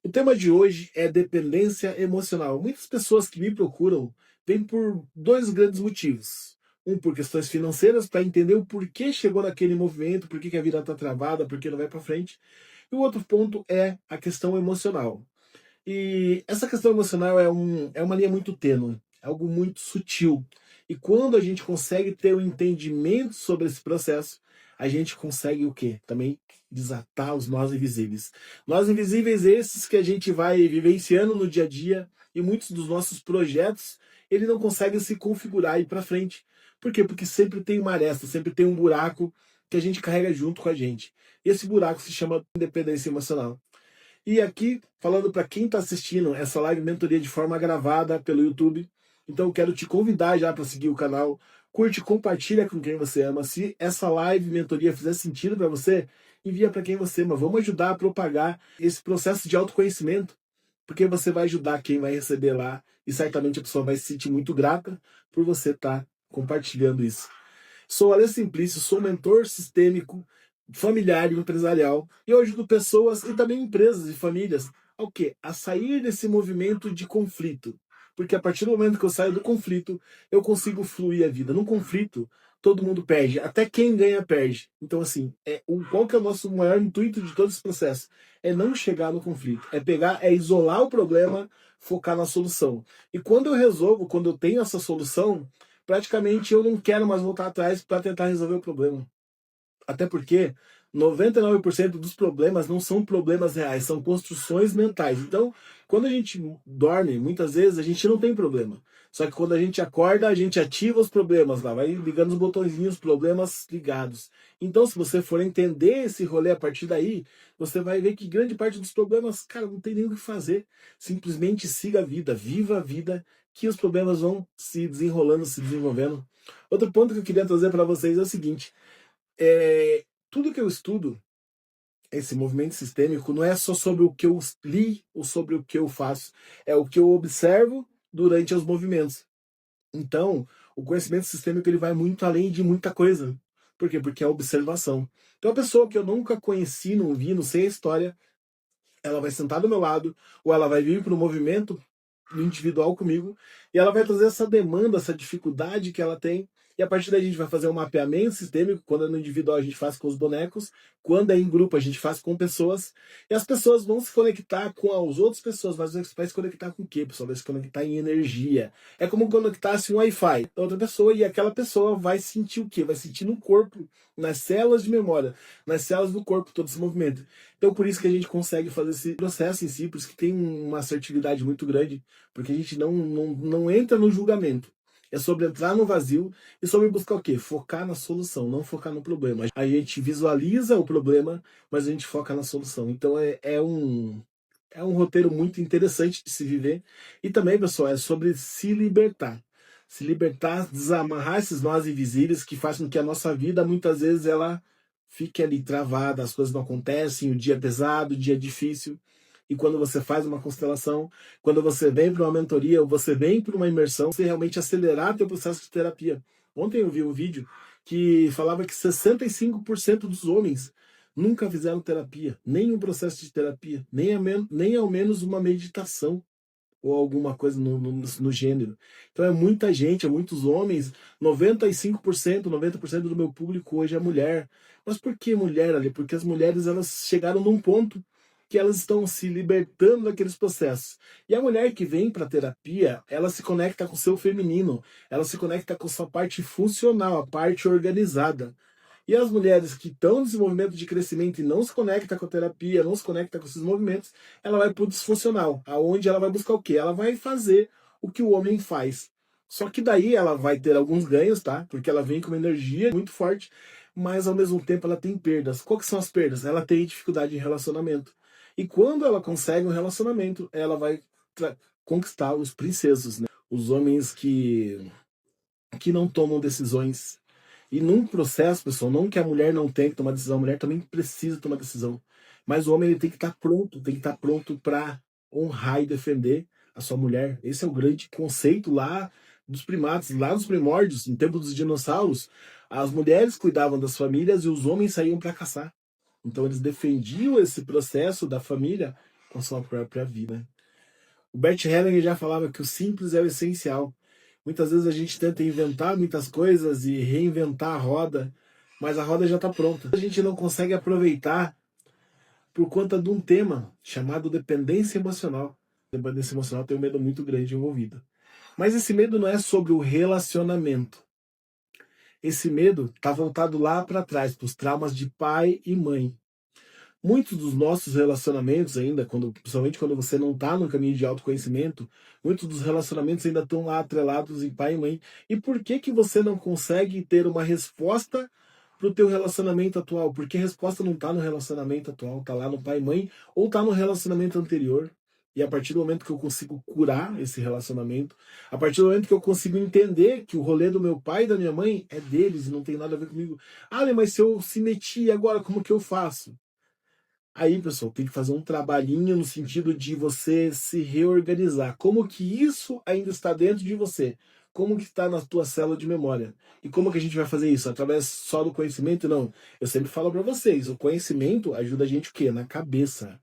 O tema de hoje é dependência emocional. Muitas pessoas que me procuram vêm por dois grandes motivos. Um por questões financeiras, para entender o porquê chegou naquele movimento, por que que a vida está travada, por que não vai para frente. E o outro ponto é a questão emocional. E essa questão emocional é uma linha muito tênue, é algo muito sutil. E quando a gente consegue ter um entendimento sobre esse processo, a gente consegue o quê? Também desatar os nós invisíveis. Nós invisíveis esses que a gente vai vivenciando no dia a dia e muitos dos nossos projetos, ele não consegue se configurar e ir para frente. Por quê? Porque sempre tem uma aresta, sempre tem um buraco que a gente carrega junto com a gente. E esse buraco se chama independência emocional. E aqui, falando para quem está assistindo essa live mentoria de forma gravada pelo YouTube, então eu quero te convidar já para seguir o canal, curte, compartilha com quem você ama. Se essa live mentoria fizer sentido para você, envia para quem você ama. Vamos ajudar a propagar esse processo de autoconhecimento, porque você vai ajudar quem vai receber lá e certamente a pessoa vai se sentir muito grata por você estar compartilhando isso. Sou Alê Simplício, sou mentor sistêmico, familiar e empresarial, e eu ajudo pessoas e também empresas e famílias ao quê? A sair desse movimento de conflito. Porque a partir do momento que eu saio do conflito, eu consigo fluir a vida. Num conflito, todo mundo perde, até quem ganha perde. Então, assim, qual que é o nosso maior intuito de todo esse processo? É não chegar no conflito, é pegar, é isolar o problema, focar na solução. E quando eu resolvo, quando eu tenho essa solução, praticamente eu não quero mais voltar atrás para tentar resolver o problema. Até porque 99% dos problemas não são problemas reais, são construções mentais. Então, quando a gente dorme, muitas vezes a gente não tem problema. Só que quando a gente acorda, a gente ativa os problemas lá, vai ligando os botõezinhos, problemas ligados. Então, se você for entender esse rolê a partir daí, você vai ver que grande parte dos problemas, cara, não tem nem o que fazer. Simplesmente siga a vida, viva a vida, que os problemas vão se desenrolando, se desenvolvendo. Outro ponto que eu queria trazer para vocês é o seguinte: tudo que eu estudo, esse movimento sistêmico, não é só sobre o que eu li ou sobre o que eu faço, é o que eu observo durante os movimentos. Então, o conhecimento sistêmico ele vai muito além de muita coisa. Por quê? Porque é observação. Então, a pessoa que eu nunca conheci, não vi, não sei a história, ela vai sentar do meu lado, ou ela vai vir para o movimento individual comigo, e ela vai trazer essa demanda, essa dificuldade que ela tem, e a partir daí a gente vai fazer um mapeamento sistêmico. Quando é no individual a gente faz com os bonecos, quando é em grupo a gente faz com pessoas, e as pessoas vão se conectar com as outras pessoas, mas vai se conectar com o quê, pessoal? Vai se conectar em energia. É como conectar-se um Wi-Fi da outra pessoa, e aquela pessoa vai sentir o quê? Vai sentir no corpo, nas células de memória, nas células do corpo, todo esse movimento. Então por isso que a gente consegue fazer esse processo em si, por isso que tem uma assertividade muito grande, porque a gente não entra no julgamento. É sobre entrar no vazio e sobre buscar o quê? Focar na solução, não focar no problema. A gente visualiza o problema, mas a gente foca na solução. Então é um roteiro muito interessante de se viver. E também, pessoal, é sobre se libertar. Se libertar, desamarrar esses nós invisíveis que fazem com que a nossa vida, muitas vezes, ela fique ali travada, as coisas não acontecem, o dia é pesado, o dia é difícil. E quando você faz uma constelação, quando você vem para uma mentoria, ou você vem para uma imersão, você realmente acelerar teu processo de terapia. Ontem eu vi um vídeo que falava que 65% dos homens nunca fizeram terapia, nem um processo de terapia, nem ao menos uma meditação ou alguma coisa no gênero. Então é muita gente, é muitos homens, 95%, 90% do meu público hoje é mulher. Mas por que mulher ali? Porque as mulheres elas chegaram num ponto que elas estão se libertando daqueles processos. E a mulher que vem para terapia, ela se conecta com o seu feminino, ela se conecta com a sua parte funcional, a parte organizada. E as mulheres que estão nesse movimento de crescimento e não se conecta com a terapia, não se conecta com esses movimentos, ela vai para o disfuncional, aonde ela vai buscar o quê? Ela vai fazer o que o homem faz. Só que daí ela vai ter alguns ganhos, tá? Porque ela vem com uma energia muito forte, mas ao mesmo tempo ela tem perdas. Qual que são as perdas? Ela tem dificuldade em relacionamento. E quando ela consegue um relacionamento, ela vai conquistar os princesos, né? Os homens que não tomam decisões. E num processo, pessoal, não que a mulher não tenha que tomar decisão, a mulher também precisa tomar decisão. Mas o homem ele tem que estar pronto para honrar e defender a sua mulher. Esse é o grande conceito lá dos primatas, lá nos primórdios, no tempo dos dinossauros. As mulheres cuidavam das famílias e os homens saíam para caçar. Então eles defendiam esse processo da família com a sua própria vida. O Bert Hellinger já falava que o simples é o essencial. Muitas vezes a gente tenta inventar muitas coisas e reinventar a roda, mas a roda já está pronta. A gente não consegue aproveitar por conta de um tema chamado dependência emocional. Dependência emocional tem um medo muito grande envolvido. Mas esse medo não é sobre o relacionamento. Esse medo está voltado lá para trás, para os traumas de pai e mãe. Muitos dos nossos relacionamentos ainda, principalmente quando você não está no caminho de autoconhecimento, muitos dos relacionamentos ainda estão lá atrelados em pai e mãe. E por que que você não consegue ter uma resposta para o teu relacionamento atual? Porque a resposta não está no relacionamento atual, está lá no pai e mãe, ou está no relacionamento anterior. E a partir do momento que eu consigo curar esse relacionamento, a partir do momento que eu consigo entender que o rolê do meu pai e da minha mãe é deles e não tem nada a ver comigo. Ah, mas se eu se meti agora, como que eu faço? Aí, pessoal, tem que fazer um trabalhinho no sentido de você se reorganizar. Como que isso ainda está dentro de você? Como que está na tua célula de memória? E como que a gente vai fazer isso? Através só do conhecimento? Não. Eu sempre falo para vocês, o conhecimento ajuda a gente o quê? Na cabeça.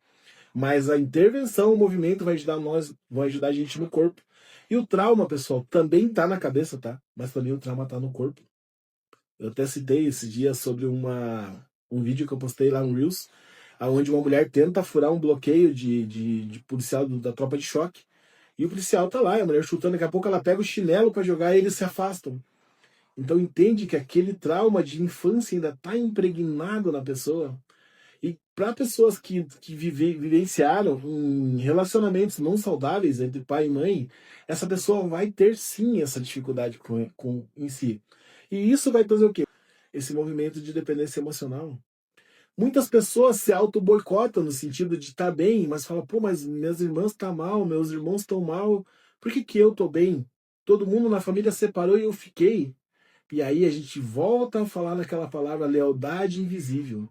Mas a intervenção, o movimento vai ajudar a gente no corpo. E o trauma, pessoal, também está na cabeça, tá? Mas também o trauma está no corpo. Eu até citei esses dias sobre um vídeo que eu postei lá no Reels, onde uma mulher tenta furar um bloqueio de policial da tropa de choque. E o policial tá lá, a mulher chutando, daqui a pouco ela pega o chinelo para jogar e eles se afastam. Então entende que aquele trauma de infância ainda está impregnado na pessoa. E para pessoas que vivenciaram em relacionamentos não saudáveis entre pai e mãe, essa pessoa vai ter sim essa dificuldade em si. E isso vai trazer o quê? Esse movimento de dependência emocional. Muitas pessoas se auto-boicotam no sentido de estar bem, mas falam, pô, mas minhas irmãs estão mal, meus irmãos estão mal, por que que eu estou bem? Todo mundo na família separou e eu fiquei. E aí a gente volta a falar naquela palavra lealdade invisível.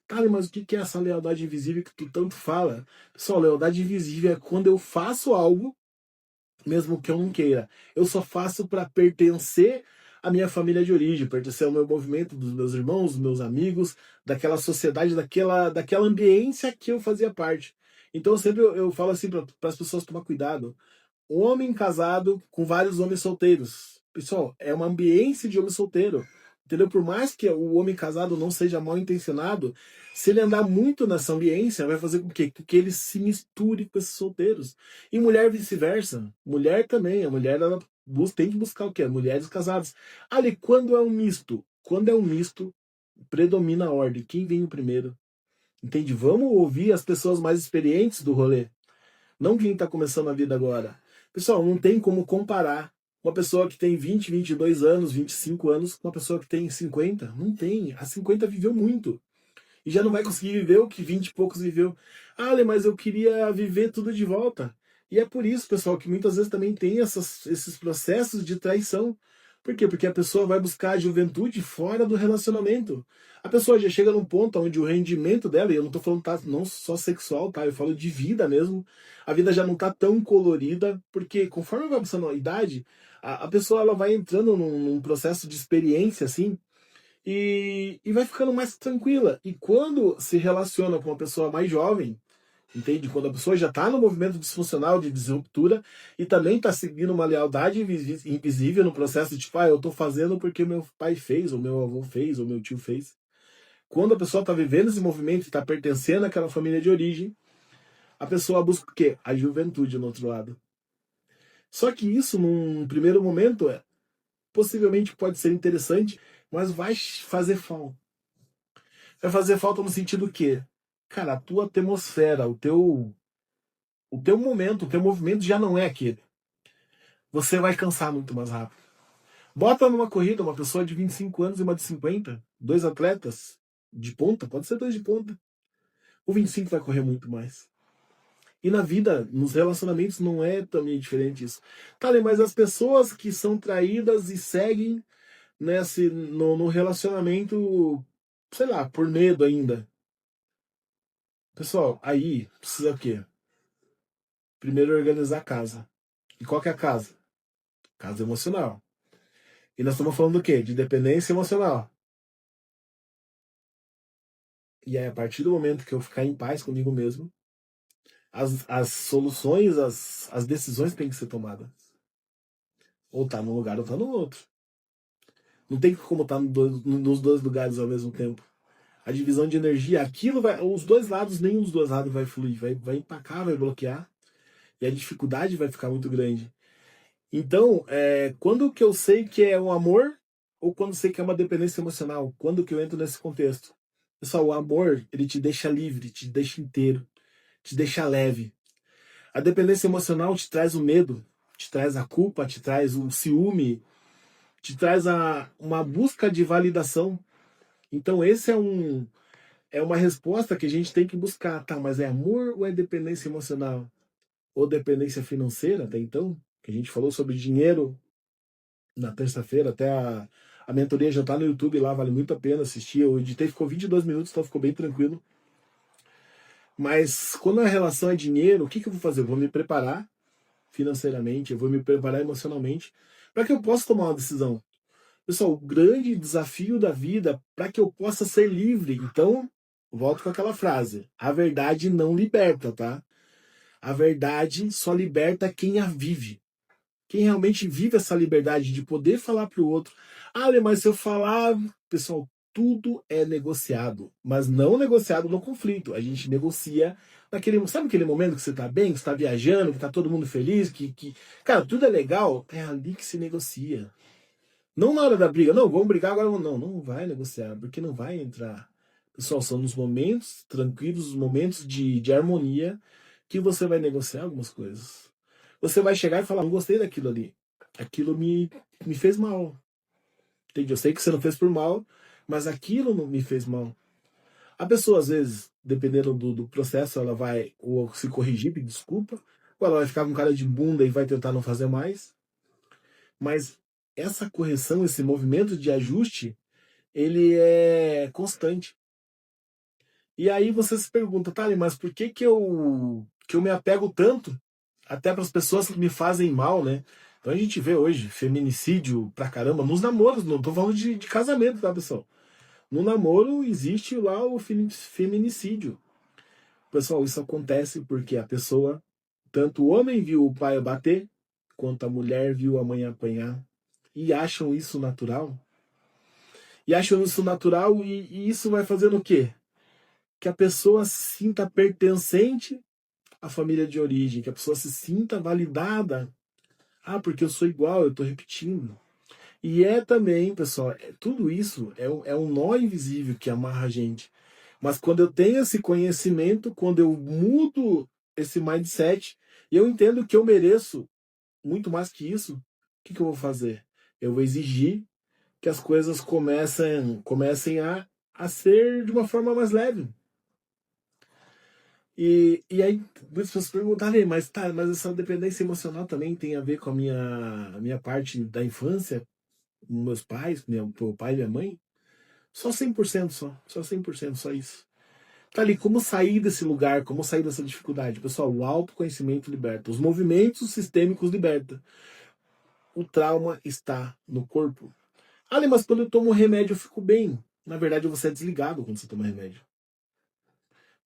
Cara, mas o que que é essa lealdade invisível que tu tanto fala? Pessoal, lealdade invisível é quando eu faço algo mesmo que eu não queira. Eu só faço para pertencer à minha família de origem, pertencer ao meu movimento, dos meus irmãos, dos meus amigos, daquela sociedade, daquela ambiência que eu fazia parte. Então eu falo assim para as pessoas tomar cuidado. Um homem casado com vários homens solteiros. Pessoal, é uma ambiência de homem solteiro. Entendeu? Por mais que o homem casado não seja mal intencionado, se ele andar muito nessa ambiência, vai fazer com que ele se misture com esses solteiros. E mulher vice-versa. Mulher também. A mulher ela tem que buscar o quê? Mulheres casadas. Ali, quando é um misto, predomina a ordem. Quem vem o primeiro? Entende? Vamos ouvir as pessoas mais experientes do rolê. Não quem está começando a vida agora. Pessoal, não tem como comparar uma pessoa que tem 20, 22 anos, 25 anos com uma pessoa que tem 50. Não tem. A 50 viveu muito. E já não vai conseguir viver o que 20 e poucos viveu. Ah, Ale, mas eu queria viver tudo de volta. E é por isso, pessoal, que muitas vezes também tem esses processos de traição. Por quê? Porque a pessoa vai buscar a juventude fora do relacionamento. A pessoa já chega num ponto onde o rendimento dela, e eu não tô falando tá, não só sexual, tá? Eu falo de vida mesmo. A vida já não tá tão colorida, porque conforme vai passando a idade, a pessoa ela vai entrando num processo de experiência, assim, e vai ficando mais tranquila. E quando se relaciona com uma pessoa mais jovem, entende? Quando a pessoa já está no movimento disfuncional de disruptura e também está seguindo uma lealdade invisível no processo de tipo, eu estou fazendo porque meu pai fez, ou meu avô fez, ou meu tio fez. Quando a pessoa está vivendo esse movimento e está pertencendo àquela família de origem, a pessoa busca o quê? A juventude no outro lado. Só que isso, num primeiro momento, possivelmente pode ser interessante, mas vai fazer falta. Vai fazer falta no sentido que, cara, a tua atmosfera, o teu momento, o teu movimento já não é aquele. Você vai cansar muito mais rápido. Bota numa corrida uma pessoa de 25 anos e uma de 50, dois atletas de ponta, pode ser dois de ponta. O 25 vai correr muito mais. E na vida, nos relacionamentos, não é também diferente isso. Tá, mas as pessoas que são traídas e seguem no relacionamento, sei lá, por medo ainda. Pessoal, aí precisa o quê? Primeiro organizar a casa. E qual que é a casa? Casa emocional. E nós estamos falando do quê? De dependência emocional. E aí, a partir do momento que eu ficar em paz comigo mesmo, As soluções, as decisões têm que ser tomadas. Ou tá num lugar ou tá no outro. Não tem como estar nos dois lugares ao mesmo tempo. A divisão de energia, aquilo vai. Os dois lados, nenhum dos dois lados vai fluir. Vai empacar, vai bloquear. E a dificuldade vai ficar muito grande. Então, quando que eu sei que é um amor ou quando sei que é uma dependência emocional? Quando que eu entro nesse contexto? Pessoal, o amor, ele te deixa livre, te deixa inteiro, te deixa leve. A dependência emocional te traz o medo, te traz a culpa, te traz o ciúme, te traz uma busca de validação. Então, esse é uma resposta que a gente tem que buscar, tá? Mas é amor ou é dependência emocional? Ou dependência financeira, até então? Que a gente falou sobre dinheiro na terça-feira, até a mentoria já tá no YouTube lá, vale muito a pena assistir. Eu editei, ficou 22 minutos, então ficou bem tranquilo. Mas quando a relação é dinheiro, o que eu vou fazer? Eu vou me preparar financeiramente, eu vou me preparar emocionalmente para que eu possa tomar uma decisão. Pessoal, o grande desafio da vida para que eu possa ser livre. Então, volto com aquela frase: a verdade não liberta, tá? A verdade só liberta quem a vive. Quem realmente vive essa liberdade de poder falar para o outro. Ah, mas se eu falar, pessoal, tudo é negociado, mas não negociado no conflito. A gente negocia naquele, sabe aquele momento que você tá bem, que você tá viajando, que tá todo mundo feliz, cara, tudo é legal, é ali que se negocia. Não na hora da briga, não, vamos brigar agora, não vai negociar, porque não vai entrar. Pessoal, são nos momentos tranquilos, os momentos de harmonia que você vai negociar algumas coisas. Você vai chegar e falar, não gostei daquilo ali. Aquilo me fez mal. Entende? Eu sei que você não fez por mal, mas aquilo não me fez mal. A pessoa, às vezes, dependendo do processo, ela vai ou se corrigir, pedir desculpa, ou ela vai ficar com cara de bunda e vai tentar não fazer mais. Mas essa correção, esse movimento de ajuste, ele é constante. E aí você se pergunta, tá, mas por que eu me apego tanto até para as pessoas que me fazem mal, né? Então a gente vê hoje feminicídio pra caramba nos namoros, não tô falando de casamento, tá, pessoal? No namoro existe lá o feminicídio. Pessoal, isso acontece porque a pessoa, tanto o homem viu o pai bater, quanto a mulher viu a mãe apanhar. E acham isso natural. E acham isso natural e isso vai fazendo o quê? Que a pessoa se sinta pertencente à família de origem, que a pessoa se sinta validada. Ah, porque eu sou igual, eu estou repetindo. E é também, pessoal, tudo isso é um nó invisível que amarra a gente. Mas quando eu tenho esse conhecimento, quando eu mudo esse mindset, e eu entendo que eu mereço muito mais que isso, o que eu vou fazer? Eu vou exigir que as coisas comecem a ser de uma forma mais leve. E aí, muitas pessoas perguntarem, mas tá, mas essa dependência emocional também tem a ver com a minha parte da infância, com meus pais, meu pai e minha mãe? Só 100% só 100% só isso. Tá ali, como sair desse lugar, como sair dessa dificuldade? Pessoal, o autoconhecimento liberta, os movimentos sistêmicos liberta. O trauma está no corpo. Ah, mas quando eu tomo remédio eu fico bem. Na verdade, você é desligado quando você toma remédio.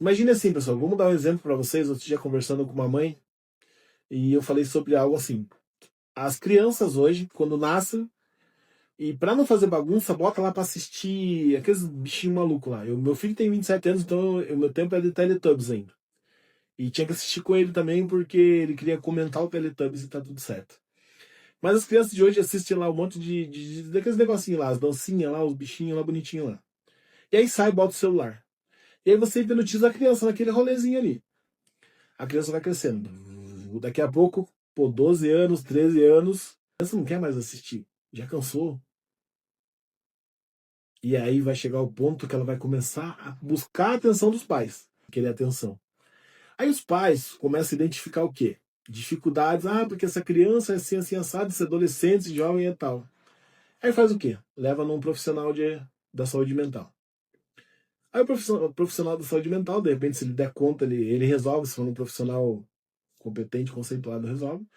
Imagine assim, pessoal, vamos dar um exemplo para vocês. Outro dia conversando com uma mãe e eu falei sobre algo assim. As crianças hoje, quando nascem, e para não fazer bagunça, bota lá para assistir aqueles bichinhos malucos lá. Meu filho tem 27 anos, então o meu tempo é de Teletubbies ainda. E tinha que assistir com ele também porque ele queria comentar o Teletubbies e tá tudo certo. Mas as crianças de hoje assistem lá um monte daqueles negocinhos lá, as dancinhas lá, os bichinhos lá bonitinhos lá. E aí sai e bota o celular. E aí você hipnotiza a criança naquele rolezinho ali. A criança vai crescendo. Daqui a pouco, pô, 12 anos, 13 anos, a criança não quer mais assistir. Já cansou. E aí vai chegar o ponto que ela vai começar a buscar a atenção dos pais. Querer atenção. Aí os pais começam a identificar o quê? Dificuldades. Ah, porque essa criança é assim, assado, esse adolescente, esse jovem e tal. Aí faz o quê? Leva num profissional da saúde mental. Aí o profissional da saúde mental, de repente, se ele der conta, ele resolve. Se for um profissional competente, conceituado, resolve.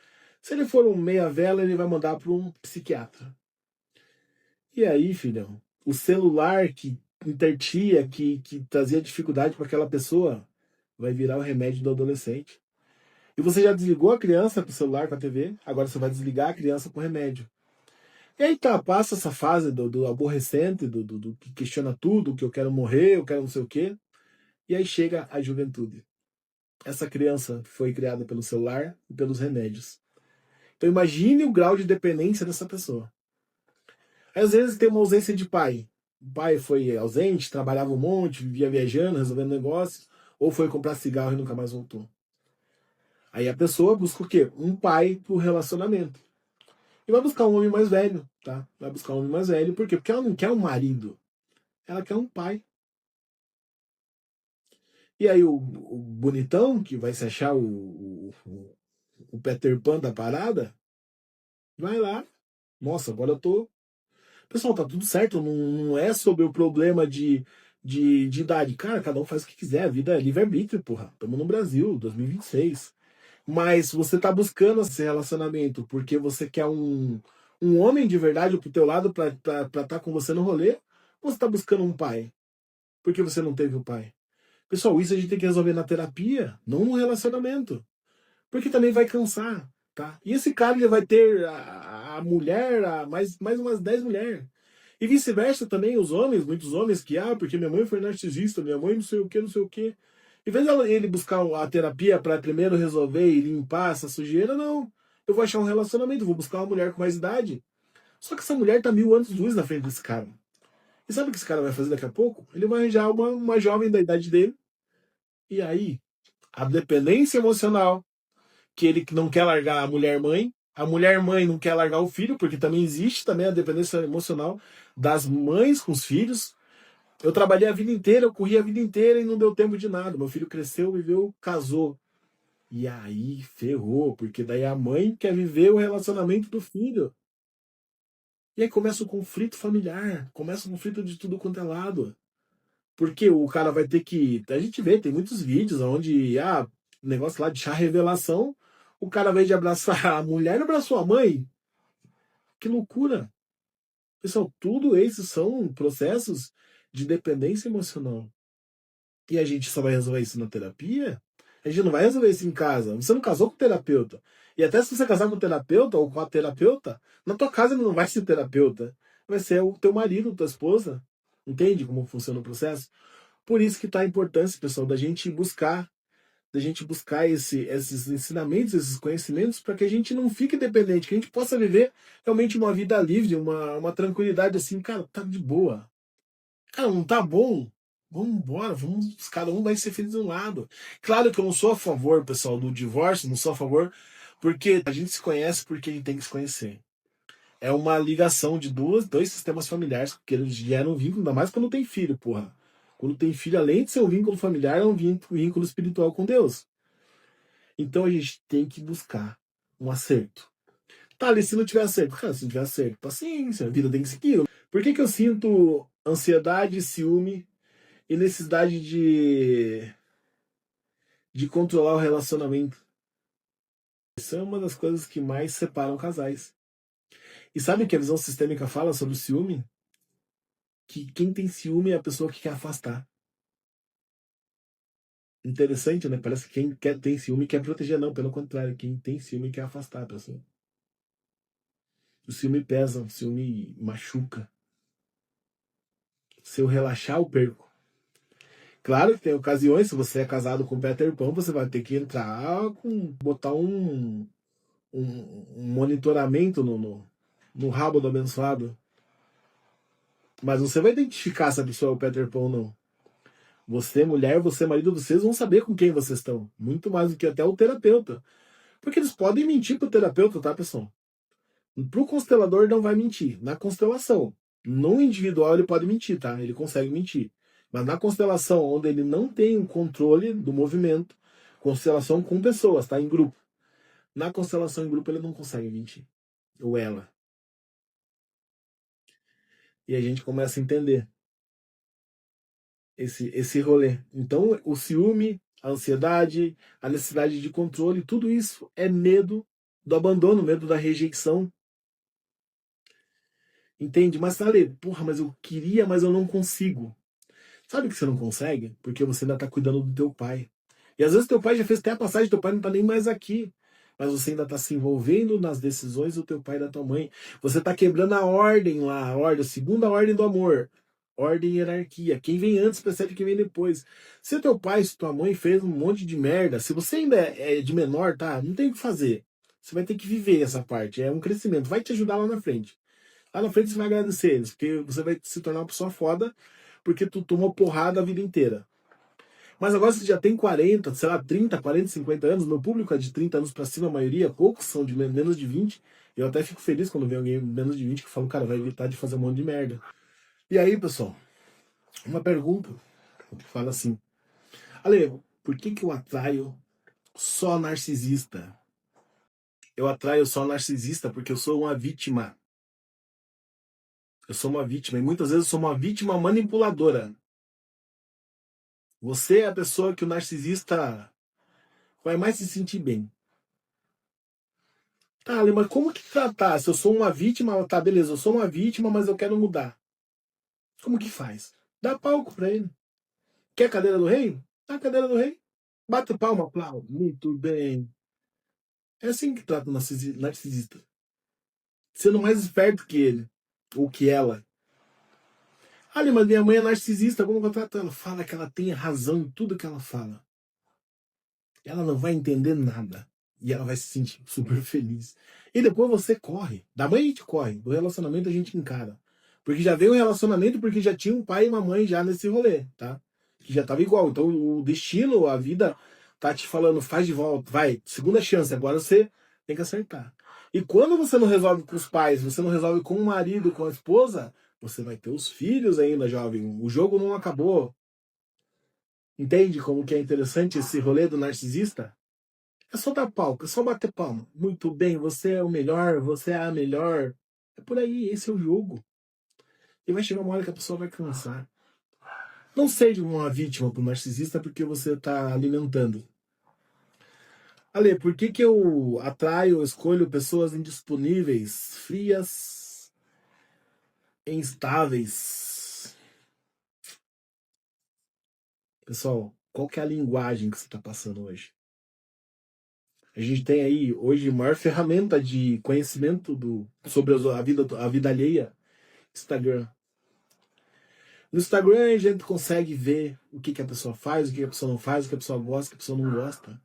Se ele for um meia-vela, ele vai mandar para um psiquiatra. E aí, filhão, o celular que intertia, que trazia dificuldade para aquela pessoa, vai virar o remédio do adolescente. E você já desligou a criança com o celular, com a TV, agora você vai desligar a criança com o remédio. E aí tá, passa essa fase do aborrecente, do que questiona tudo, que eu quero morrer, eu quero não sei o quê. E aí chega a juventude. Essa criança foi criada pelo celular e pelos remédios. Então imagine o grau de dependência dessa pessoa. Às vezes tem uma ausência de pai. O pai foi ausente, trabalhava um monte, vivia viajando, resolvendo negócios, ou foi comprar cigarro e nunca mais voltou. Aí a pessoa busca o quê? Um pai pro relacionamento. E vai buscar um homem mais velho, tá? Vai buscar um homem mais velho, por quê? Porque ela não quer um marido, ela quer um pai. E aí o bonitão, que vai se achar o Peter Pan da parada, vai lá. Nossa, agora eu tô. Pessoal, tá tudo certo, não é sobre o problema de idade. Cara, cada um faz o que quiser, a vida é livre-arbítrio, porra. Estamos no Brasil, 2026. Mas você tá buscando esse relacionamento porque você quer um homem de verdade pro teu lado pra estar com você no rolê, ou você tá buscando um pai? Porque você não teve o pai. Pessoal, isso a gente tem que resolver na terapia, não no relacionamento. Porque também vai cansar, tá? E esse cara ele vai ter a mulher, mais umas 10 mulheres. E vice-versa também, os homens, muitos homens que, porque minha mãe foi narcisista, minha mãe não sei o que, não sei o que. Em vez de ele buscar a terapia para primeiro resolver e limpar essa sujeira, não. Eu vou achar um relacionamento, vou buscar uma mulher com mais idade. Só que essa mulher tá 1000 anos-luz na frente desse cara. E sabe o que esse cara vai fazer daqui a pouco? Ele vai arranjar uma jovem da idade dele. E aí, a dependência emocional, que ele não quer largar a mulher mãe não quer largar o filho, porque também existe também a dependência emocional das mães com os filhos. Eu trabalhei a vida inteira, eu corri a vida inteira e não deu tempo de nada. Meu filho cresceu, viveu, casou. E aí ferrou, porque daí a mãe quer viver o relacionamento do filho. E aí começa o conflito familiar, começa o conflito de tudo quanto é lado. Porque o cara vai ter que. A gente vê, tem muitos vídeos onde, negócio lá de chá revelação, o cara, ao invés de abraçar a mulher, abraçou a mãe. Que loucura! Pessoal, tudo esses são processos de dependência emocional. E a gente só vai resolver isso na terapia? A gente não vai resolver isso em casa. Você não casou com o terapeuta. E até se você casar com o terapeuta ou com a terapeuta, na tua casa ele não vai ser o terapeuta. Vai ser o teu marido, tua esposa. Entende como funciona o processo? Por isso que tá a importância, pessoal, da gente buscar esses ensinamentos, esses conhecimentos, para que a gente não fique dependente, que a gente possa viver realmente uma vida livre, uma tranquilidade assim, cara, tá de boa. Cara, não tá bom? Vamos embora, vamos, cada um vai ser feliz de um lado. Claro que eu não sou a favor, pessoal, do divórcio, não sou a favor, porque a gente se conhece porque a gente tem que se conhecer. É uma ligação de dois sistemas familiares que eles geram um vínculo, ainda mais quando tem filho, porra. Quando tem filho, além de ser um vínculo familiar, é um vínculo espiritual com Deus. Então a gente tem que buscar um acerto. Tá ali, se não tiver acerto, cara, se não tiver acerto, paciência, a vida tem que seguir. Por que eu sinto ansiedade, ciúme e necessidade de controlar o relacionamento? Isso é uma das coisas que mais separam casais. E sabe o que a visão sistêmica fala sobre o ciúme? Que quem tem ciúme é a pessoa que quer afastar. Interessante, né? Parece que quem tem ciúme quer proteger, não. Pelo contrário, quem tem ciúme quer afastar a pessoa. O ciúme pesa, o ciúme machuca. Se eu relaxar, eu perco. Claro que tem ocasiões, se você é casado com Peter Pan, você vai ter que entrar botar um monitoramento no rabo do abençoado. Mas você vai identificar se a pessoa é o Peter Pan ou não. Você, mulher, você, marido, vocês vão saber com quem vocês estão. Muito mais do que até o terapeuta. Porque eles podem mentir pro terapeuta, tá, pessoal? Pro constelador não vai mentir. Na constelação. No individual ele pode mentir, tá? Ele consegue mentir. Mas na constelação, onde ele não tem o controle do movimento, constelação com pessoas, tá? Em grupo. Na constelação em grupo ele não consegue mentir. Ou ela. E a gente começa a entender esse rolê. Então, o ciúme, a ansiedade, a necessidade de controle, tudo isso é medo do abandono, medo da rejeição. Entende? Mas, Ale, porra, mas eu queria, mas eu não consigo. Sabe que você não consegue? Porque você ainda tá cuidando do teu pai. E às vezes teu pai já fez até a passagem, teu pai não tá nem mais aqui. Mas você ainda tá se envolvendo nas decisões do teu pai e da tua mãe. Você tá quebrando a ordem lá, a ordem, a segunda ordem do amor. Ordem e hierarquia. Quem vem antes percebe quem vem depois. Se teu pai, se tua mãe fez um monte de merda, se você ainda é de menor, tá? Não tem o que fazer. Você vai ter que viver essa parte. É um crescimento. Vai te ajudar lá na frente. Lá na frente você vai agradecer eles, porque você vai se tornar uma pessoa foda, porque tu tomou porrada a vida inteira. Mas agora você já tem 40, sei lá, 30, 40, 50 anos, meu público é de 30 anos pra cima, a maioria, poucos são de menos de 20. Eu até fico feliz quando vem alguém menos de 20 que fala, cara, vai evitar de fazer um monte de merda. E aí, pessoal, uma pergunta que fala assim, Ale, por que eu atraio só narcisista? Eu atraio só narcisista porque eu sou uma vítima. Eu sou uma vítima e muitas vezes eu sou uma vítima manipuladora. Você é a pessoa que o narcisista vai mais se sentir bem. Tá, Ale, mas como que tratar? Se eu sou uma vítima, tá, beleza, eu sou uma vítima, mas eu quero mudar. Como que faz? Dá palco pra ele. Quer a cadeira do rei? Dá a cadeira do rei. Bate palma, aplaude. Muito bem. É assim que trata o narcisista. Sendo mais esperto que ele. Ou que ela. Ali, mas minha mãe é narcisista, como que eu trato ela? Fala que ela tem razão em tudo que ela fala. Ela não vai entender nada. E ela vai se sentir super feliz. E depois você corre. Da mãe a gente corre. Do relacionamento a gente encara. Porque já veio um relacionamento porque já tinha um pai e uma mãe já nesse rolê, tá? Que já tava igual. Então o destino, a vida, tá te falando, faz de volta, vai, segunda chance, agora você tem que acertar. E quando você não resolve com os pais, você não resolve com o marido, com a esposa, você vai ter os filhos ainda, jovem. O jogo não acabou. Entende como que é interessante esse rolê do narcisista? É só dar palco, é só bater palma. Muito bem, você é o melhor, você é a melhor. É por aí, esse é o jogo. E vai chegar uma hora que a pessoa vai cansar. Não seja uma vítima pro narcisista porque você está alimentando. Ale, por que eu atraio, escolho pessoas indisponíveis, frias, instáveis? Pessoal, qual que é a linguagem que você está passando hoje? A gente tem aí hoje a maior ferramenta de conhecimento sobre a vida alheia, Instagram. No Instagram a gente consegue ver o que a pessoa faz, o que a pessoa não faz, o que a pessoa gosta, o que a pessoa não gosta.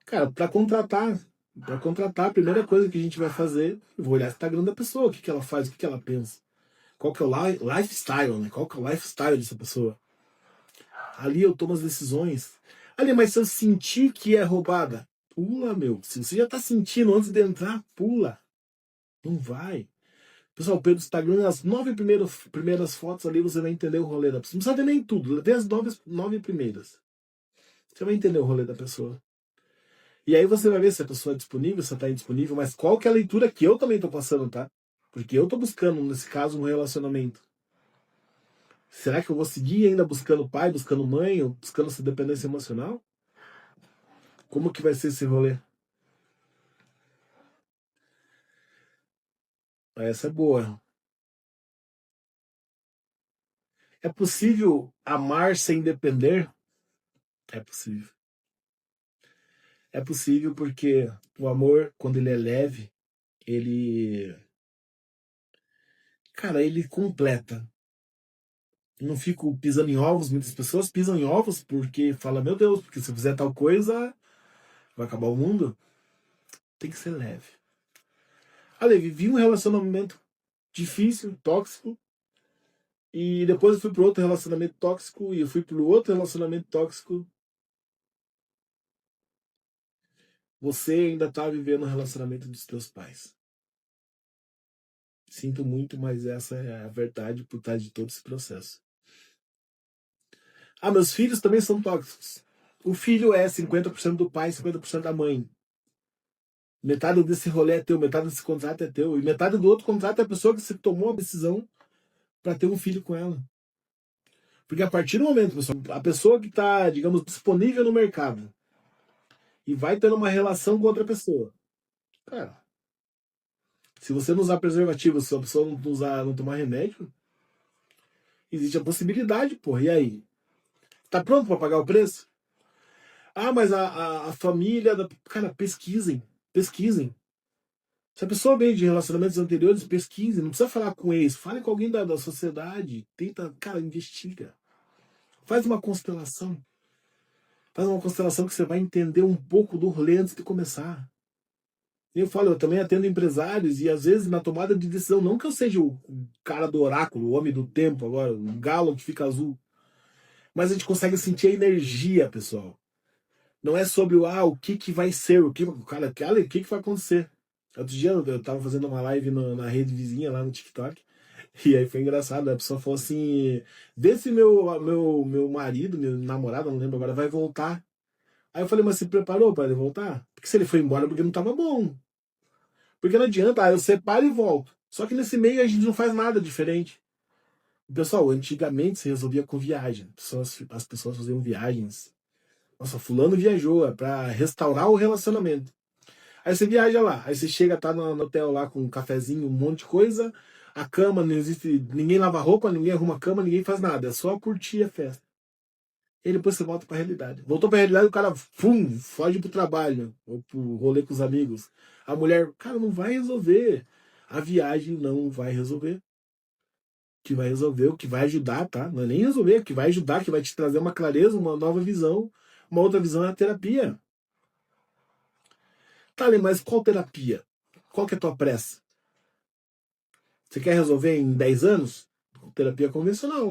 Cara, para contratar, a primeira coisa que a gente vai fazer, eu vou olhar o Instagram da pessoa, o que ela faz, o que ela pensa. Qual que é o lifestyle, né? Qual que é o lifestyle dessa pessoa? Ali eu tomo as decisões. Ali, mas se eu sentir que é roubada, pula, meu. Se você já tá sentindo antes de entrar, pula. Não vai. Pessoal, pelo Instagram, as 9 primeiras fotos ali, você vai entender o rolê da pessoa. Não precisa ver nem tudo, vê as 9 primeiras. Você vai entender o rolê da pessoa. E aí você vai ver se a pessoa é disponível, se ela tá indisponível, mas qual que é a leitura que eu também tô passando, tá? Porque eu tô buscando, nesse caso, um relacionamento. Será que eu vou seguir ainda buscando pai, buscando mãe, ou buscando essa dependência emocional? Como que vai ser esse rolê? Essa é boa. É possível amar sem depender? É possível. É possível porque o amor, quando ele é leve, ele. Cara, ele completa. Eu não fico pisando em ovos. Muitas pessoas pisam em ovos porque fala, meu Deus, porque se eu fizer tal coisa, vai acabar o mundo. Tem que ser leve. Ale, vivi um relacionamento difícil, tóxico, e depois eu fui pro outro relacionamento tóxico, e eu fui pro outro relacionamento tóxico. Você ainda tá vivendo o relacionamento dos teus pais. Sinto muito, mas essa é a verdade por trás de todo esse processo. Ah, meus filhos também são tóxicos. O filho é 50% do pai, 50% da mãe. Metade desse rolê é teu, metade desse contrato é teu. E metade do outro contrato é a pessoa que você tomou a decisão para ter um filho com ela. Porque a partir do momento, pessoal, a pessoa que está, digamos, disponível no mercado e vai tendo uma relação com outra pessoa. Cara, se você não usar preservativo, se a pessoa não usar, não tomar remédio, existe a possibilidade, porra. E aí? Tá pronto para pagar o preço? Ah, mas a família. Cara, pesquisem. Pesquisem. Se a pessoa vem de relacionamentos anteriores, pesquise. Não precisa falar com ex. Fale com alguém da sociedade. Tenta, cara, investiga. Faz uma constelação. Faz uma constelação que você vai entender um pouco do rolê antes de começar. Eu falo, eu também atendo empresários e às vezes na tomada de decisão, não que eu seja o cara do oráculo, o homem do tempo agora, o galo que fica azul, mas a gente consegue sentir a energia, pessoal. Não é sobre o que que vai ser, o que, cara, o que que vai acontecer. Outro dia eu tava fazendo uma live na rede vizinha lá no TikTok, e aí foi engraçado, a pessoa falou assim, vê se meu marido, meu namorado, não lembro agora, vai voltar. Aí eu falei, mas se preparou para ele voltar? Porque se ele foi embora porque não tava bom. Porque não adianta, eu separo e volto. Só que nesse meio a gente não faz nada diferente. Pessoal, antigamente se resolvia com viagem. As pessoas faziam viagens. Nossa, fulano viajou para restaurar o relacionamento. Aí você viaja lá, aí você chega, tá no hotel lá com um cafezinho, um monte de coisa. A cama não existe, ninguém lava roupa, ninguém arruma a cama, ninguém faz nada. É só curtir a festa. E depois você volta pra realidade. Voltou pra realidade, o cara, foge pro trabalho, ou pro rolê com os amigos. A mulher, cara, não vai resolver. A viagem não vai resolver. O que vai resolver, o que vai ajudar, tá? Não é nem resolver, o que vai ajudar, que vai te trazer uma clareza, uma nova visão. Uma outra visão é a terapia. Tá, Lê, mas qual terapia? Qual que é a tua pressa? Você quer resolver em 10 anos? Terapia convencional.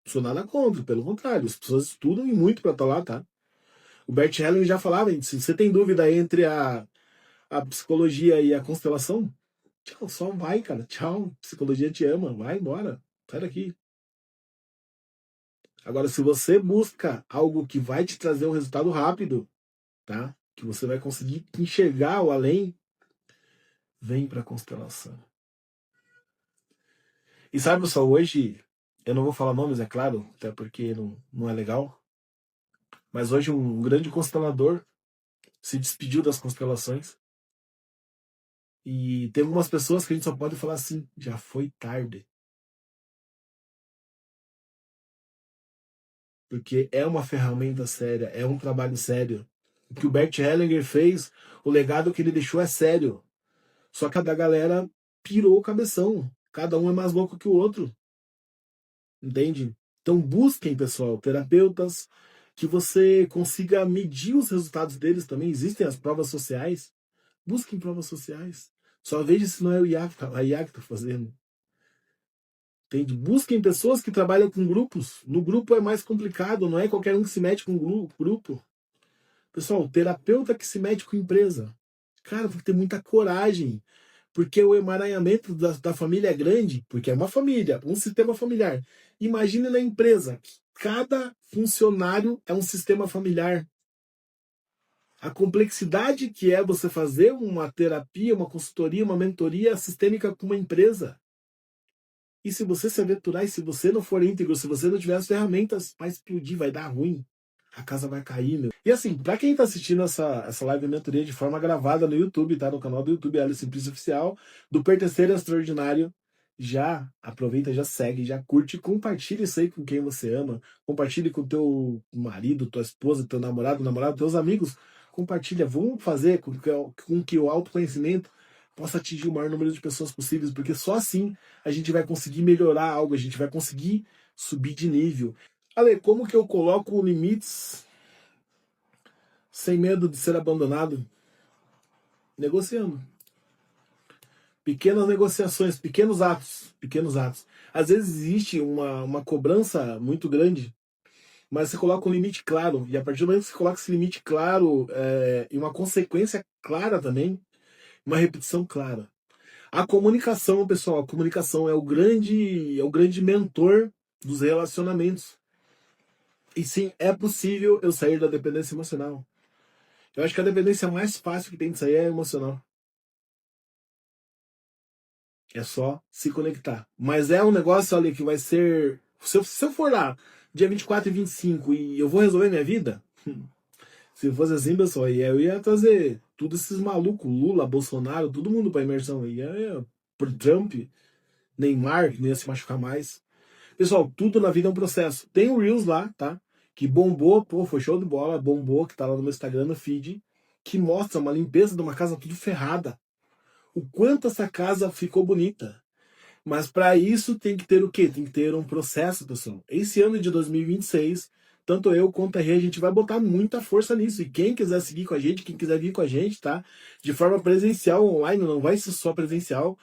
Não sou nada contra, pelo contrário. As pessoas estudam e muito pra estar lá, tá? O Bert Helling já falava, se você tem dúvida entre a psicologia e a constelação, tchau, só vai, cara. Tchau, psicologia te ama, vai embora, sai daqui. Agora, se você busca algo que vai te trazer um resultado rápido, tá? Que você vai conseguir enxergar o além, vem pra constelação. E sabe, pessoal, hoje, eu não vou falar nomes, é claro, até porque não é legal, mas hoje um grande constelador se despediu das constelações. E tem algumas pessoas que a gente só pode falar assim, já foi tarde. Porque é uma ferramenta séria, é um trabalho sério. O que o Bert Hellinger fez, o legado que ele deixou é sério. Só que a da galera pirou o cabeção. Cada um é mais louco que o outro. Entende? Então busquem, pessoal, terapeutas que você consiga medir os resultados deles também. Existem as provas sociais. Busquem provas sociais. Só veja se não é a IA que está fazendo. Entende? Busquem pessoas que trabalham com grupos. No grupo é mais complicado, não é qualquer um que se mete com um grupo. Pessoal, terapeuta que se mete com empresa. Cara, tem que ter muita coragem. Porque o emaranhamento da família é grande, porque é uma família, um sistema familiar. Imagine na empresa, que cada funcionário é um sistema familiar. A complexidade que é você fazer uma terapia, uma consultoria, uma mentoria sistêmica com uma empresa. E se você se aventurar e se você não for íntegro, se você não tiver as ferramentas, vai explodir, vai dar ruim. A casa vai cair, meu. E assim, pra quem tá assistindo essa live de mentoria de forma gravada no YouTube, tá? No canal do YouTube, Alice Simplício Oficial, do Pertencer Extraordinário, já aproveita, já segue, já curte, compartilha isso aí com quem você ama, compartilhe com teu marido, tua esposa, teu namorado, teus amigos, compartilha, vamos fazer com que o autoconhecimento possa atingir o maior número de pessoas possíveis, porque só assim a gente vai conseguir melhorar algo, a gente vai conseguir subir de nível. Ale, como que eu coloco limites sem medo de ser abandonado? Negociando. Pequenas negociações, pequenos atos, pequenos atos. Às vezes existe uma cobrança muito grande, mas você coloca um limite claro, e a partir do momento que você coloca esse limite claro e uma consequência clara também, uma repetição clara. A comunicação, pessoal, a comunicação é o grande mentor dos relacionamentos. E sim, é possível eu sair da dependência emocional. Eu acho que a dependência mais fácil que tem de sair é emocional. É só se conectar. Mas é um negócio, olha, que vai ser. Se eu for lá, dia 24 e 25, e eu vou resolver minha vida, se fosse assim, pessoal, eu ia trazer todos esses malucos, Lula, Bolsonaro, todo mundo pra imersão. Por Trump, Neymar, que não ia se machucar mais. Pessoal, tudo na vida é um processo. Tem o Reels lá, tá? que bombou, pô, foi show de bola, bombou, que tá lá no meu Instagram, no feed, que mostra uma limpeza de uma casa tudo ferrada. O quanto essa casa ficou bonita. Mas para isso tem que ter o quê? Tem que ter um processo, pessoal. Esse ano de 2026, tanto eu quanto a Rê, a gente vai botar muita força nisso. E quem quiser seguir com a gente, quem quiser vir com a gente, tá? De forma presencial, online, não vai ser só presencial.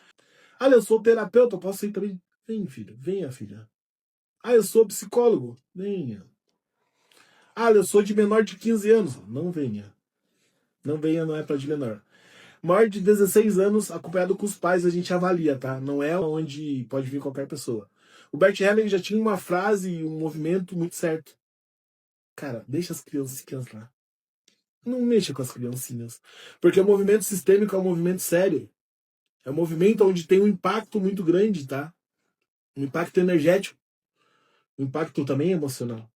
Ah, eu sou terapeuta, eu posso ir também. Vem, filha, venha, filha. Ah, eu sou psicólogo. Venha. Ah, eu sou de menor de 15 anos. Não venha. Não venha, não é para de menor. Maior de 16 anos, acompanhado com os pais, a gente avalia, tá? Não é onde pode vir qualquer pessoa. O Bert Helling já tinha uma frase e um movimento muito certo. Cara, deixa as crianças lá. Não mexa com as criancinhas. Porque o movimento sistêmico é um movimento sério. É um movimento onde tem um impacto muito grande, tá? Um impacto energético. Um impacto também emocional.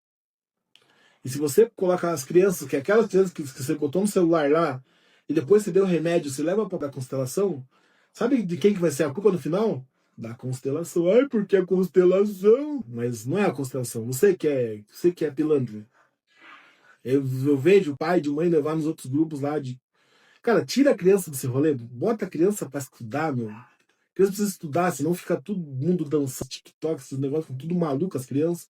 E se você colocar as crianças, que é aquelas crianças que você botou no celular lá, e depois você deu remédio, você leva para a constelação, sabe de quem que vai ser a culpa no final? Da constelação. Ai, porque a constelação. Mas não é a constelação. Você que é pilantra. Eu vejo o pai de mãe levar nos outros grupos lá de. Cara, tira a criança desse rolê, bota a criança para estudar, meu. A criança precisa estudar, senão fica todo mundo dançando TikTok, esses negócios, tudo maluco, as crianças.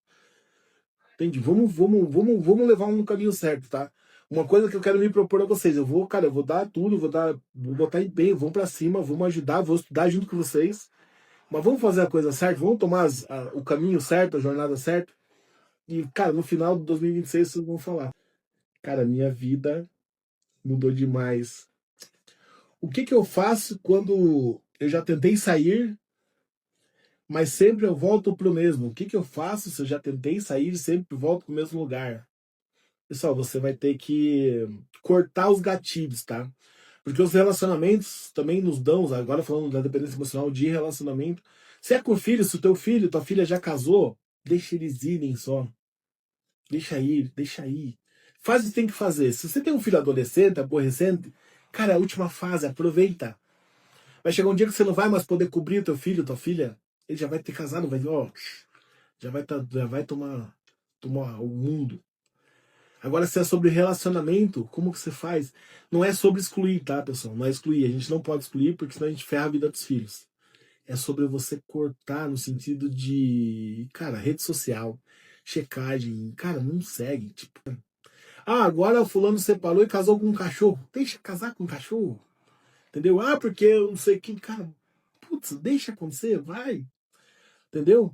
Entende? Vamos levar um caminho certo, tá? Uma coisa que eu quero me propor a vocês, eu vou, cara, eu vou dar tudo, vou botar empenho, vamos pra cima, vamos ajudar, vou estudar junto com vocês, mas vamos fazer a coisa certa, vamos tomar o caminho certo, a jornada certa, e, cara, no final de 2026 vocês vão falar, cara, minha vida mudou demais. O que que eu faço quando eu já tentei sair, mas sempre eu volto pro mesmo? O que que eu faço se eu já tentei sair e sempre volto pro mesmo lugar? Pessoal, você vai ter que cortar os gatilhos, tá? Porque os relacionamentos também nos dão, agora falando da dependência emocional de relacionamento. Se é com filho, se o teu filho, tua filha já casou, deixa eles irem só. Deixa ir, deixa ir. Faz o que tem que fazer. Se você tem um filho adolescente, aborrecente, cara, é a última fase, aproveita. Vai chegar um dia que você não vai mais poder cobrir o teu filho, tua filha. Ele já vai ter casado, vai, ó, já vai tomar o mundo. Agora, se é sobre relacionamento, como que você faz? Não é sobre excluir, tá, pessoal? Não é excluir. A gente não pode excluir, porque senão a gente ferra a vida dos filhos. É sobre você cortar no sentido de, cara, rede social, checagem. Cara, não segue. Tipo, ah, agora o fulano separou e casou com um cachorro. Deixa casar com um cachorro. Entendeu? Ah, porque eu não sei quem. Cara, putz, deixa acontecer, vai. Entendeu?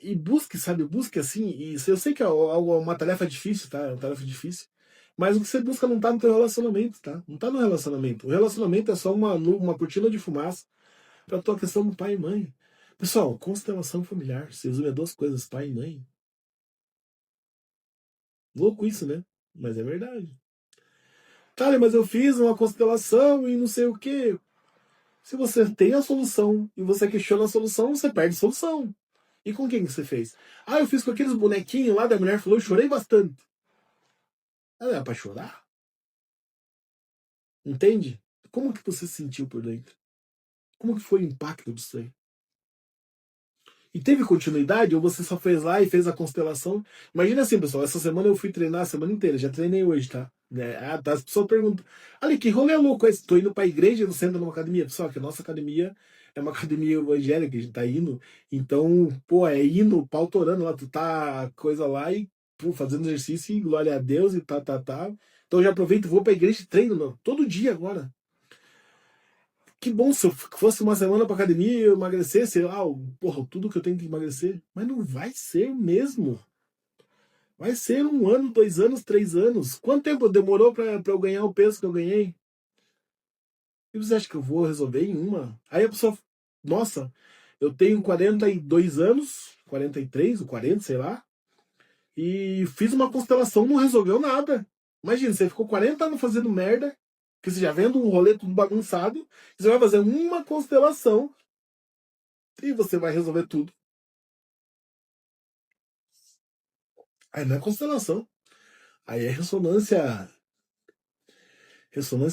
E busque, sabe? Busque assim. E eu sei que é uma tarefa difícil, tá? É uma tarefa difícil. Mas o que você busca não tá no teu relacionamento, tá? Não tá no relacionamento. O relacionamento é só uma cortina de fumaça pra tua questão do pai e mãe. Pessoal, constelação familiar. Se resume a duas coisas, pai e mãe. Louco isso, né? Mas é verdade. Cara, mas eu fiz uma constelação e não sei o quê. Se você tem a solução e você questiona a solução, você perde a solução. E com quem que você fez? Ah, eu fiz com aqueles bonequinhos lá da mulher falou, eu chorei bastante. Ela é pra chorar? Entende? Como que você se sentiu por dentro? Como que foi o impacto disso aí? E teve continuidade ou você só fez lá e fez a constelação? Imagina assim, pessoal, essa semana eu fui treinar a semana inteira, já treinei hoje, tá? Tá, as pessoas perguntam, olha que rolê louco esse, tô indo pra igreja e não sendo numa academia. Pessoal, que a nossa academia é uma academia evangélica, a gente tá indo, então, pô, é indo, pau torando lá, tu tá coisa lá e, pô, fazendo exercício e glória a Deus e tá. Então eu já aproveito, vou pra igreja e treino, meu, todo dia agora. Que bom se eu fosse uma semana pra academia e eu emagrecesse, porra, tudo que eu tenho que emagrecer. Mas não vai ser mesmo. Vai ser 1 ano, 2 anos, 3 anos. Quanto tempo demorou pra eu ganhar o peso que eu ganhei? E você acha que eu vou resolver em uma? Aí a pessoa, nossa, eu tenho 42 anos, 43 ou 40, sei lá, e fiz uma constelação, não resolveu nada. Imagina, você ficou 40 anos fazendo merda, que você já vendo um rolê tudo bagunçado, você vai fazer uma constelação e você vai resolver tudo. Aí não é constelação. Aí é ressonância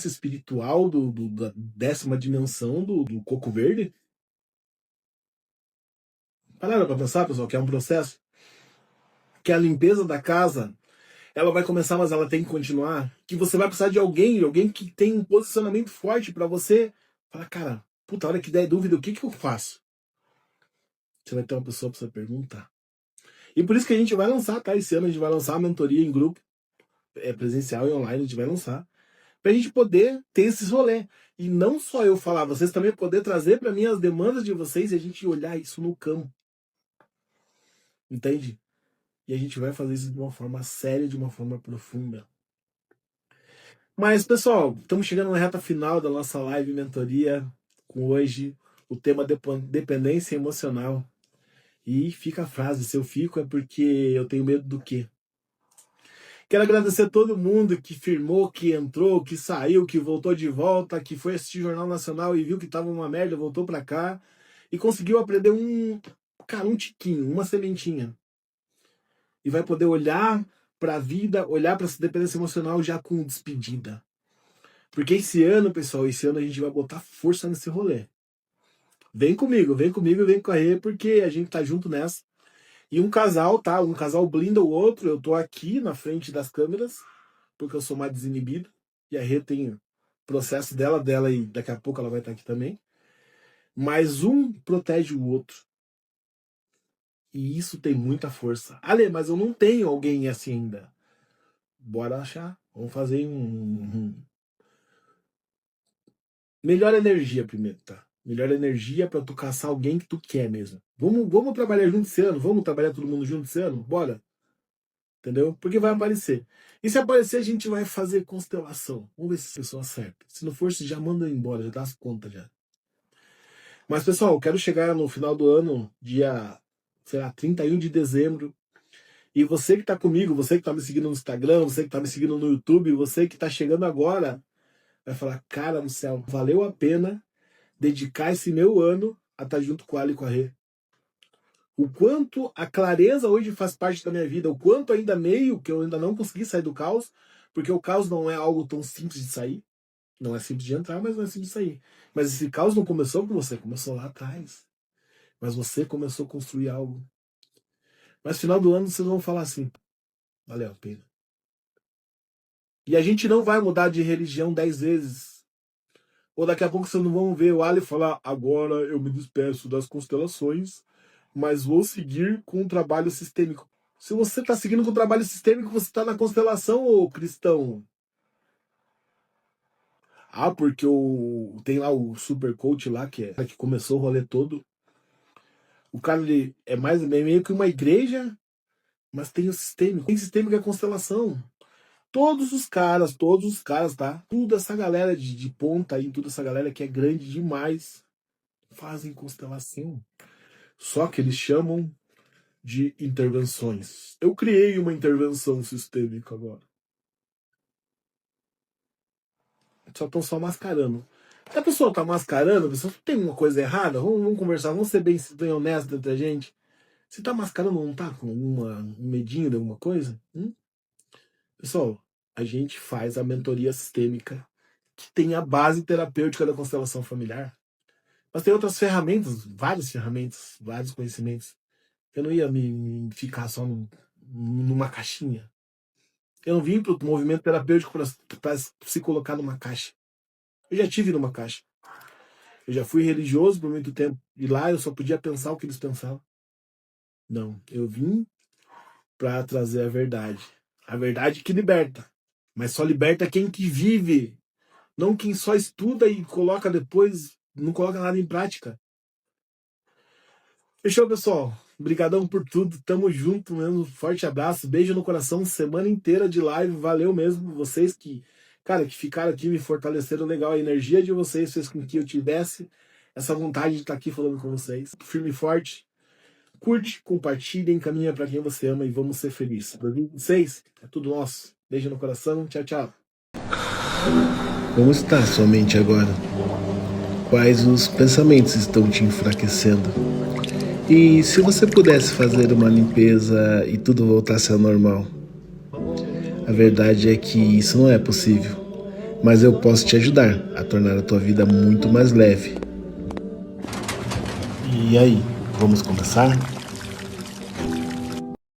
espiritual da 10ª dimensão do coco verde. Pararam pra pensar, pessoal, que é um processo? que a limpeza da casa, ela vai começar, mas ela tem que continuar, que você vai precisar de alguém que tem um posicionamento forte pra você falar, cara, puta, a hora que der dúvida, o que que eu faço? Você vai ter uma pessoa pra você perguntar. E por isso que a gente vai lançar, tá? Esse ano a gente vai lançar a mentoria em grupo, presencial e online, a gente vai lançar, pra gente poder ter esses rolê. E não só eu falar, vocês também poder trazer pra mim as demandas de vocês e a gente olhar isso no campo. Entende? E a gente vai fazer isso de uma forma séria, de uma forma profunda. Mas, pessoal, estamos chegando na reta final da nossa live mentoria, com hoje o tema dependência emocional. E fica a frase, se eu fico é porque eu tenho medo do quê? Quero agradecer a todo mundo que firmou, que entrou, que saiu, que voltou de volta, que foi assistir Jornal Nacional e viu que estava uma merda, voltou para cá e conseguiu aprender um tiquinho, uma sementinha. E vai poder olhar para a vida, olhar para essa dependência emocional já com despedida. Porque esse ano, pessoal, esse ano a gente vai botar força nesse rolê. Vem comigo, vem correr, porque a gente tá junto nessa. E um casal, tá? Um casal blinda o outro. Eu tô aqui na frente das câmeras, porque eu sou mais desinibido. E a Rê tem o processo dela e daqui a pouco ela vai estar aqui também. Mas um protege o outro. E isso tem muita força. Ale, mas eu não tenho alguém assim ainda. Bora achar. Vamos fazer melhor energia primeiro, tá? Melhor energia pra tu caçar alguém que tu quer mesmo. Vamos trabalhar junto esse ano? Vamos trabalhar todo mundo junto esse ano? Bora. Entendeu? Porque vai aparecer. E se aparecer, a gente vai fazer constelação. Vamos ver se a pessoa acerta. Se não for, você já manda embora, já dá as contas já. Mas, pessoal, eu quero chegar no final do ano, dia, sei lá, 31 de dezembro. E você que tá comigo, você que tá me seguindo no Instagram, você que tá me seguindo no YouTube, você que tá chegando agora, vai falar, cara do céu, valeu a pena dedicar esse meu ano a estar junto com a Ali e com a Rê. O quanto a clareza hoje faz parte da minha vida, o quanto ainda meio que eu ainda não consegui sair do caos, porque o caos não é algo tão simples de sair. Não é simples de entrar, mas não é simples de sair. Mas esse caos não começou com você, começou lá atrás. Mas você começou a construir algo. Mas no final do ano vocês vão falar assim, valeu a pena. E a gente não vai mudar de religião 10 vezes. Ou daqui a pouco vocês não vão ver o Ali falar, agora eu me despeço das constelações, mas vou seguir com o trabalho sistêmico. Se você está seguindo com o trabalho sistêmico, você está na constelação, ô cristão. Ah, porque tem lá o super coach lá, que começou o rolê todo. O cara, ele é meio que uma igreja, mas tem o sistêmico. Tem sistêmico é a constelação. Todos os caras, tá? Toda essa galera de ponta aí, toda essa galera que é grande demais, fazem constelação. Só que eles chamam de intervenções. Eu criei uma intervenção sistêmica agora. Só mascarando. Se a pessoa tá mascarando, a pessoa tem uma coisa errada, vamos conversar, vamos ser bem honestos entre a gente. Se tá mascarando, não tá com um medinho de alguma coisa? Pessoal, a gente faz a mentoria sistêmica, que tem a base terapêutica da constelação familiar. Mas tem outras ferramentas, vários conhecimentos. Eu não ia me ficar só numa caixinha. Eu não vim pro movimento terapêutico para se colocar numa caixa. Eu já tive numa caixa. Eu já fui religioso por muito tempo. E lá eu só podia pensar o que eles pensavam. Não, eu vim para trazer a verdade. A verdade que liberta. Mas só liberta quem que vive. Não quem só estuda e coloca depois, não coloca nada em prática. Fechou, pessoal? Obrigadão por tudo. Tamo junto mesmo. Forte abraço. Beijo no coração. Semana inteira de live. Valeu mesmo. Vocês que ficaram aqui, me fortaleceram legal. A energia de vocês fez com que eu tivesse essa vontade de estar aqui falando com vocês. Firme e forte. Curte, compartilha, encaminha para quem você ama e vamos ser felizes. 2026 é tudo nosso. Beijo no coração. Tchau, tchau. Como está sua mente agora? Quais os pensamentos estão te enfraquecendo? E se você pudesse fazer uma limpeza e tudo voltasse ao normal? A verdade é que isso não é possível, mas eu posso te ajudar a tornar a tua vida muito mais leve. E aí, vamos começar?